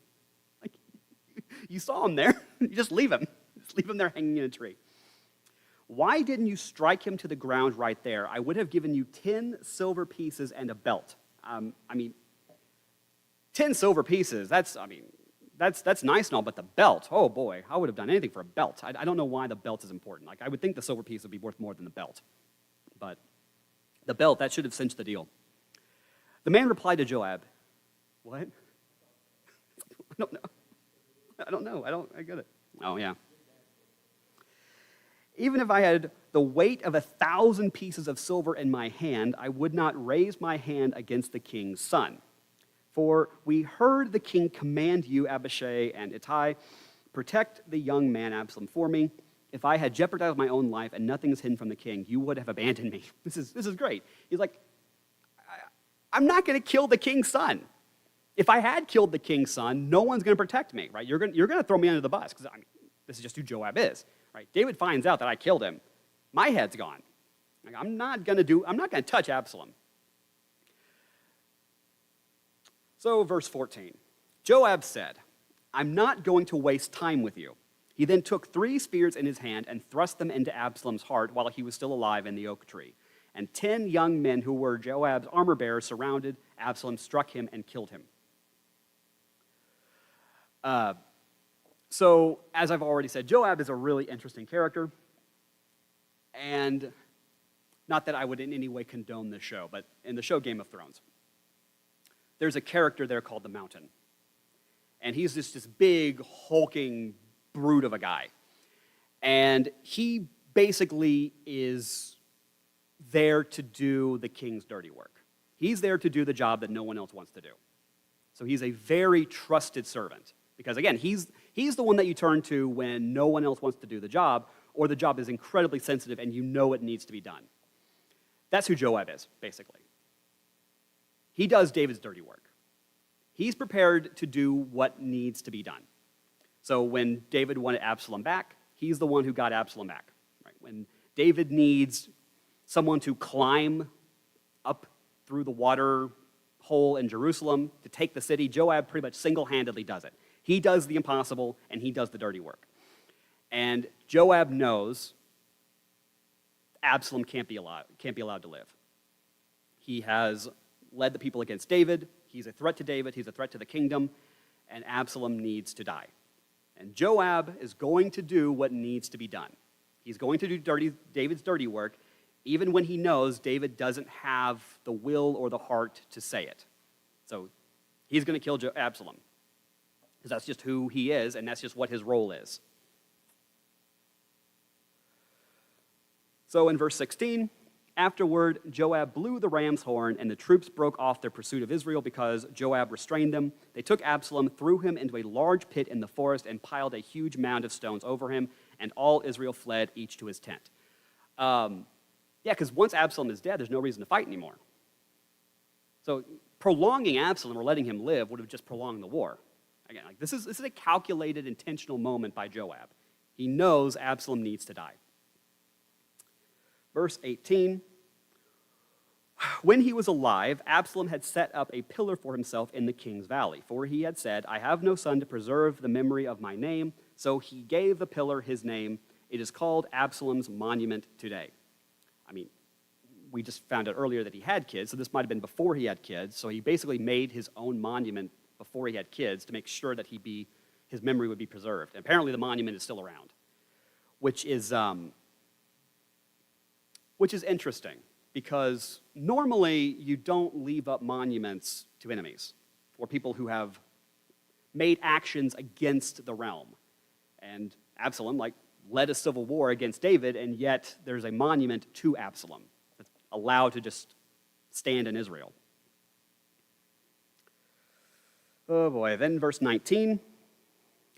You saw him there. You just leave him. Just leave him there hanging in a tree. Why didn't you strike him to the ground right there? I would have given you 10 silver pieces and a belt. 10 silver pieces, that's nice and all, but the belt, oh boy, I would have done anything for a belt. I don't know why the belt is important. Like, I would think the silver piece would be worth more than the belt. But the belt, that should have cinched the deal. The man replied to Joab, what? I don't know. I get it. Oh, yeah. Even if I had the weight of 1,000 pieces of silver in my hand, I would not raise my hand against the king's son. For we heard the king command you, Abishai and Ittai, protect the young man Absalom for me. If I had jeopardized my own life and nothing is hidden from the king, you would have abandoned me. This is great. He's like, I'm not going to kill the king's son. If I had killed the king's son, no one's going to protect me, right? You're going to throw me under the bus because this is just who Joab is, right? David finds out that I killed him. My head's gone. Like, I'm not going to touch Absalom. So, verse 14, Joab said, I'm not going to waste time with you. He then took 3 spears in his hand and thrust them into Absalom's heart while he was still alive in the oak tree. And 10 young men who were Joab's armor bearers surrounded Absalom, struck him, and killed him. So, as I've already said, Joab is a really interesting character. And not that I would in any way condone this show, but in the show Game of Thrones, there's a character there called the Mountain. And he's this big, hulking brute of a guy. And he basically is there to do the king's dirty work. He's there to do the job that no one else wants to do. So he's a very trusted servant. Because again, he's the one that you turn to when no one else wants to do the job, or the job is incredibly sensitive and you know it needs to be done. That's who Joab is, basically. He does David's dirty work. He's prepared to do what needs to be done. So when David wanted Absalom back, he's the one who got Absalom back. Right? When David needs someone to climb up through the water hole in Jerusalem to take the city, Joab pretty much single-handedly does it. He does the impossible, and he does the dirty work. And Joab knows Absalom can't be allowed to live. He has led the people against David. He's a threat to David. He's a threat to the kingdom. And Absalom needs to die. And Joab is going to do what needs to be done. He's going to do David's dirty work, even when he knows David doesn't have the will or the heart to say it. So he's going to kill Absalom, because that's just who he is, and that's just what his role is. So in verse 16, afterward, Joab blew the ram's horn, and the troops broke off their pursuit of Israel because Joab restrained them. They took Absalom, threw him into a large pit in the forest, and piled a huge mound of stones over him, and all Israel fled, each to his tent. Because once Absalom is dead, there's no reason to fight anymore. So prolonging Absalom or letting him live would have just prolonged the war. Again, this is a calculated, intentional moment by Joab. He knows Absalom needs to die. Verse 18, when he was alive, Absalom had set up a pillar for himself in the king's valley, for he had said, I have no son to preserve the memory of my name, so he gave the pillar his name. It is called Absalom's monument today. We just found out earlier that he had kids, so this might have been before he had kids, so he basically made his own monument before he had kids to make sure that his memory would be preserved. And apparently the monument is still around, which is interesting, because normally you don't leave up monuments to enemies or people who have made actions against the realm. And Absalom, led a civil war against David, and yet there's a monument to Absalom that's allowed to just stand in Israel. Oh boy, then verse 19.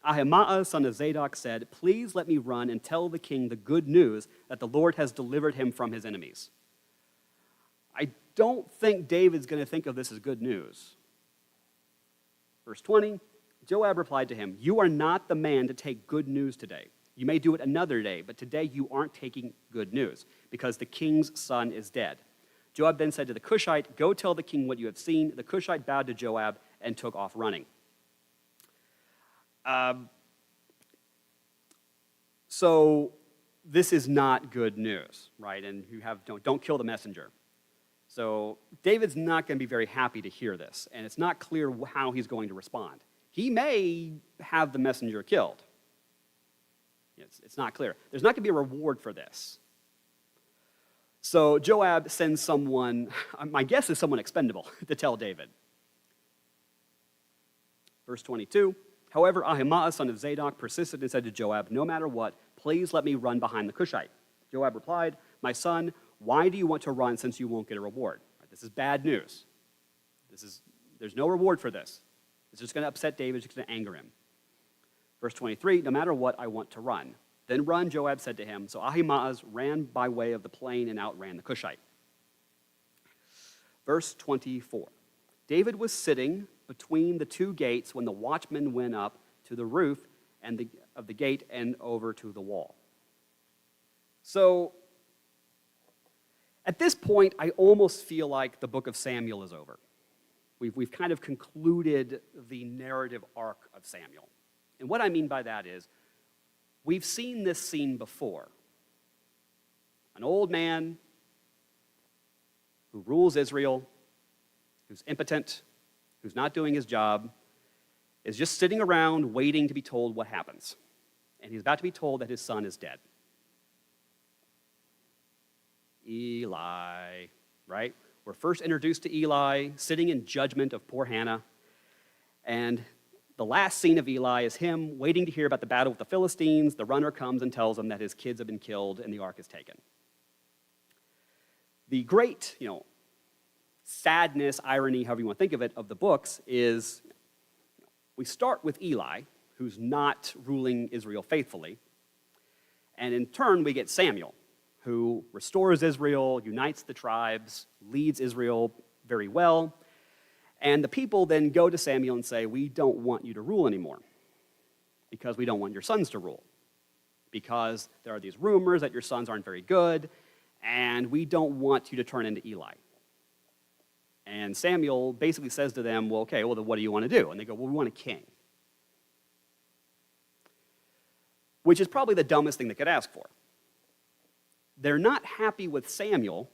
Ahimaaz, son of Zadok, said, please let me run and tell the king the good news that the Lord has delivered him from his enemies. I don't think David's going to think of this as good news. Verse 20, Joab replied to him, you are not the man to take good news today. You may do it another day, but today you aren't taking good news, because the king's son is dead. Joab then said to the Cushite, go tell the king what you have seen. The Cushite bowed to Joab and took off running. So this is not good news, right? And you have don't kill the messenger. So David's not going to be very happy to hear this, and it's not clear how he's going to respond. He may have the messenger killed. It's not clear. There's not going to be a reward for this. So Joab sends someone, my guess is someone expendable, to tell David. Verse 22, however, Ahimaaz, son of Zadok, persisted and said to Joab, no matter what, please let me run behind the Cushite. Joab replied, my son, why do you want to run since you won't get a reward? This is bad news. There's no reward for this. It's just going to upset David. It's just going to anger him. Verse 23, no matter what, I want to run. Then run, Joab said to him. So Ahimaaz ran by way of the plain and outran the Cushite. Verse 24, David was sitting between the two gates when the watchman went up to the roof of the gate and over to the wall. So at this point, I almost feel like the book of Samuel is over. We've kind of concluded the narrative arc of Samuel. And what I mean by that is, we've seen this scene before. An old man who rules Israel, who's impotent, who's not doing his job, is just sitting around waiting to be told what happens. And he's about to be told that his son is dead. Eli, right? We're first introduced to Eli sitting in judgment of poor Hannah. And the last scene of Eli is him waiting to hear about the battle with the Philistines. The runner comes and tells him that his kids have been killed and the ark is taken. The great, sadness, irony, however you want to think of it, of the books is we start with Eli, who's not ruling Israel faithfully. And in turn, we get Samuel, who restores Israel, unites the tribes, leads Israel very well. And the people then go to Samuel and say, we don't want you to rule anymore because we don't want your sons to rule, because there are these rumors that your sons aren't very good, and we don't want you to turn into Eli. And Samuel basically says to them, well, okay, well, then what do you want to do? And they go, well, we want a king. Which is probably the dumbest thing they could ask for. They're not happy with Samuel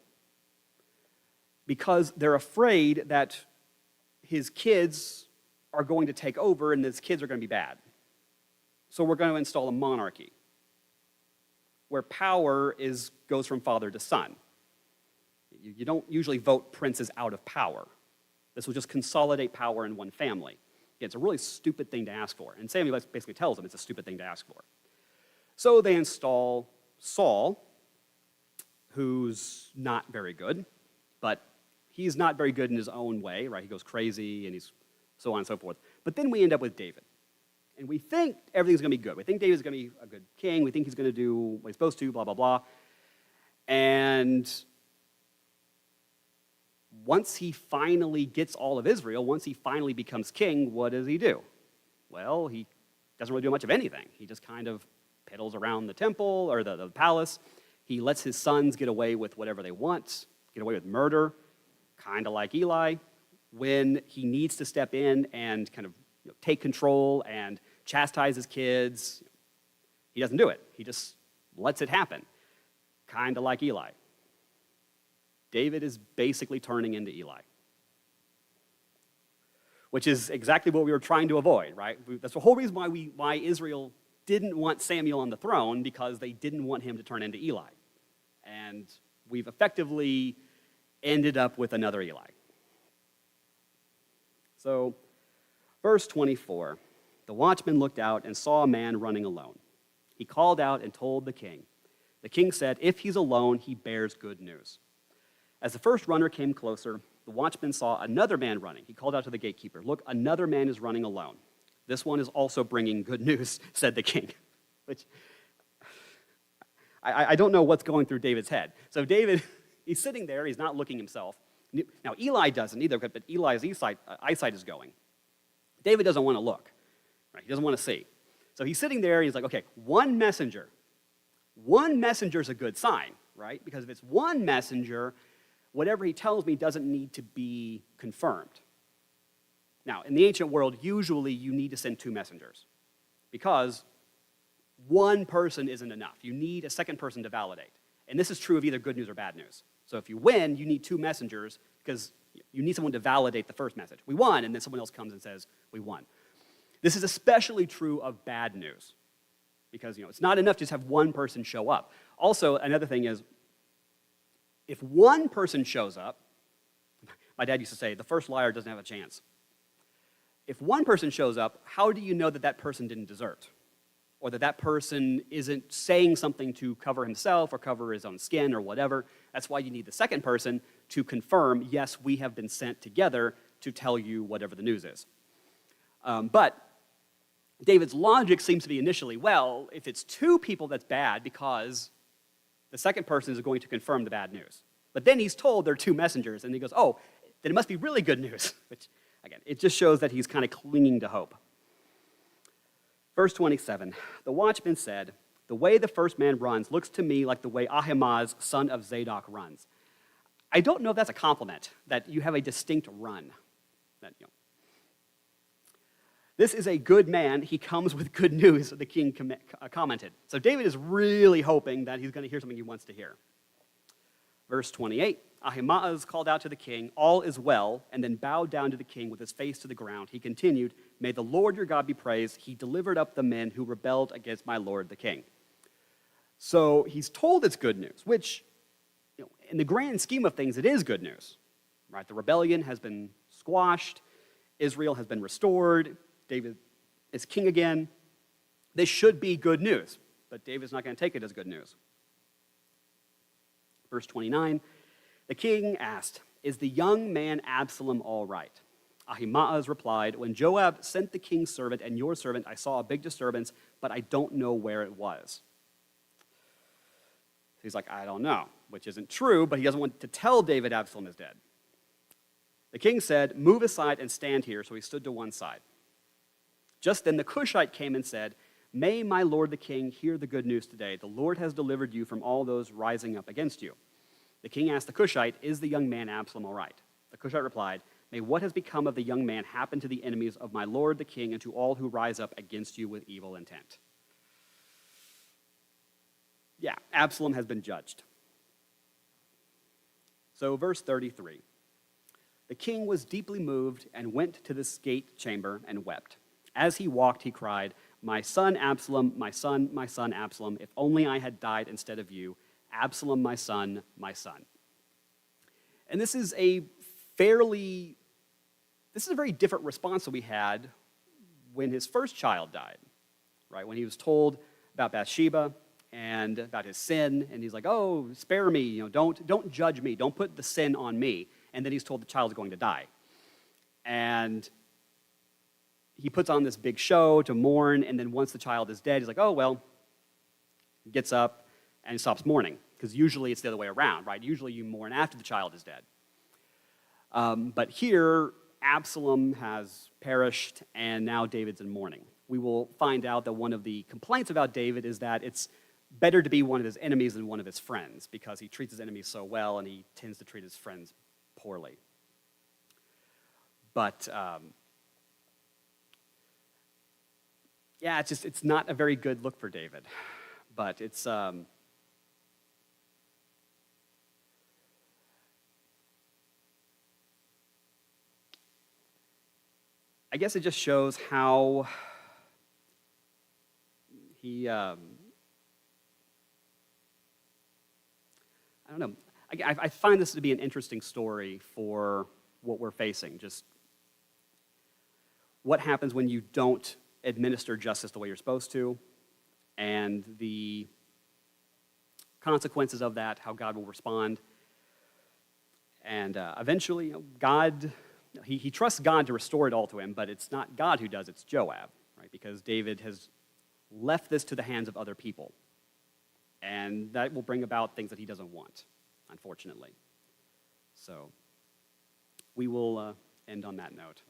because they're afraid that his kids are going to take over and his kids are going to be bad. So we're going to install a monarchy where power goes from father to son. You don't usually vote princes out of power. This will just consolidate power in one family. It's a really stupid thing to ask for. And Samuel basically tells them it's a stupid thing to ask for. So they install Saul, who's not very good, but he's not very good in his own way, right? He goes crazy and he's so on and so forth. But then we end up with David. And we think everything's going to be good. We think David's going to be a good king. We think he's going to do what he's supposed to, blah, blah, blah. And once he finally gets all of Israel, once he finally becomes king, what does he do? Well, he doesn't really do much of anything. He just kind of piddles around the temple or the palace. He lets his sons get away with whatever they want, get away with murder, kind of like Eli. When he needs to step in and kind of take control and chastise his kids, he doesn't do it. He just lets it happen, kind of like Eli. David is basically turning into Eli, which is exactly what we were trying to avoid, right? That's the whole reason why Israel didn't want Samuel on the throne, because they didn't want him to turn into Eli. And we've effectively ended up with another Eli. So, verse 24, the watchman looked out and saw a man running alone. He called out and told the king. The king said, if he's alone, he bears good news. As the first runner came closer, the watchman saw another man running. He called out to the gatekeeper, look, another man is running alone. This one is also bringing good news, said the king. Which, I don't know what's going through David's head. So David, he's sitting there, he's not looking himself. Now, Eli doesn't either, but Eli's eyesight is going. David doesn't want to look, right? He doesn't want to see. So he's sitting there, he's like, okay, one messenger is a good sign, right? Because if it's one messenger, whatever he tells me doesn't need to be confirmed. Now, in the ancient world, usually you need to send two messengers, because one person isn't enough. You need a second person to validate. And this is true of either good news or bad news. So if you win, you need two messengers because you need someone to validate the first message. We won, and then someone else comes and says, we won. This is especially true of bad news because it's not enough to just have one person show up. Also, another thing is, if one person shows up, my dad used to say, the first liar doesn't have a chance. If one person shows up, how do you know that that person didn't desert? Or that that person isn't saying something to cover himself or cover his own skin or whatever? That's why you need the second person to confirm, yes, we have been sent together to tell you whatever the news is. But David's logic seems to be initially, well, if it's two people, that's bad because the second person is going to confirm the bad news. But then he's told there are two messengers, and he goes, oh, then it must be really good news. Which, again, it just shows that he's kind of clinging to hope. Verse 27, the watchman said, the way the first man runs looks to me like the way Ahimaaz, son of Zadok, runs. I don't know if that's a compliment, that you have a distinct run. This is a good man. He comes with good news, the king commented. So David is really hoping that he's going to hear something he wants to hear. Verse 28, Ahimaaz called out to the king, all is well, and then bowed down to the king with his face to the ground. He continued, may the Lord your God be praised. He delivered up the men who rebelled against my lord the king. So he's told it's good news, which, in the grand scheme of things, it is good news. Right? The rebellion has been squashed. Israel has been restored. David is king again. This should be good news, but David's not going to take it as good news. Verse 29, the king asked, is the young man Absalom all right? Ahimaaz replied, when Joab sent the king's servant and your servant, I saw a big disturbance, but I don't know where it was. He's like, I don't know, which isn't true, but he doesn't want to tell David Absalom is dead. The king said, move aside and stand here, so he stood to one side. Just then the Cushite came and said, may my lord the king hear the good news today. The Lord has delivered you from all those rising up against you. The king asked the Cushite, is the young man Absalom all right? The Cushite replied, may what has become of the young man happen to the enemies of my lord the king and to all who rise up against you with evil intent. Yeah, Absalom has been judged. So verse 33, the king was deeply moved and went to the gate chamber and wept. As he walked, he cried, my son Absalom, my son Absalom, if only I had died instead of you. Absalom, my son, my son. And this is a very different response that we had when his first child died, right? When he was told about Bathsheba and about his sin, and he's like, oh, spare me, don't judge me, don't put the sin on me. And then he's told the child's going to die. And he puts on this big show to mourn, and then once the child is dead, he's like, oh, well, he gets up and stops mourning, because usually it's the other way around, right? Usually you mourn after the child is dead. But here, Absalom has perished, and now David's in mourning. We will find out that one of the complaints about David is that it's better to be one of his enemies than one of his friends, because he treats his enemies so well, and he tends to treat his friends poorly. But yeah, it's not a very good look for David. But it's I guess it just shows how he I don't know. I find this to be an interesting story for what we're facing. Just what happens when you don't administer justice the way you're supposed to, and the consequences of that, how God will respond. And eventually, God, he trusts God to restore it all to him, but it's not God who does, it's Joab, right? Because David has left this to the hands of other people. And that will bring about things that he doesn't want, unfortunately. So we will end on that note.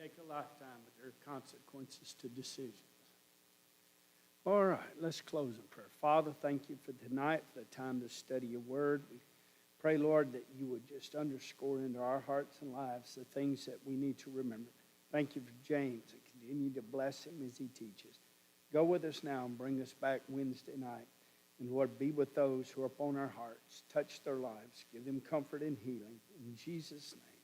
Take a lifetime, but there are consequences to decisions. All right, let's close in prayer. Father, thank you for tonight, for the time to study your word. We Pray, Lord, that you would just underscore into our hearts and lives the things that we need to remember. Thank you for James, and continue to bless him as he teaches. Go with us now and bring us back Wednesday night. And Lord, be with those who are upon our hearts. Touch their lives. Give them comfort and healing. In Jesus' name.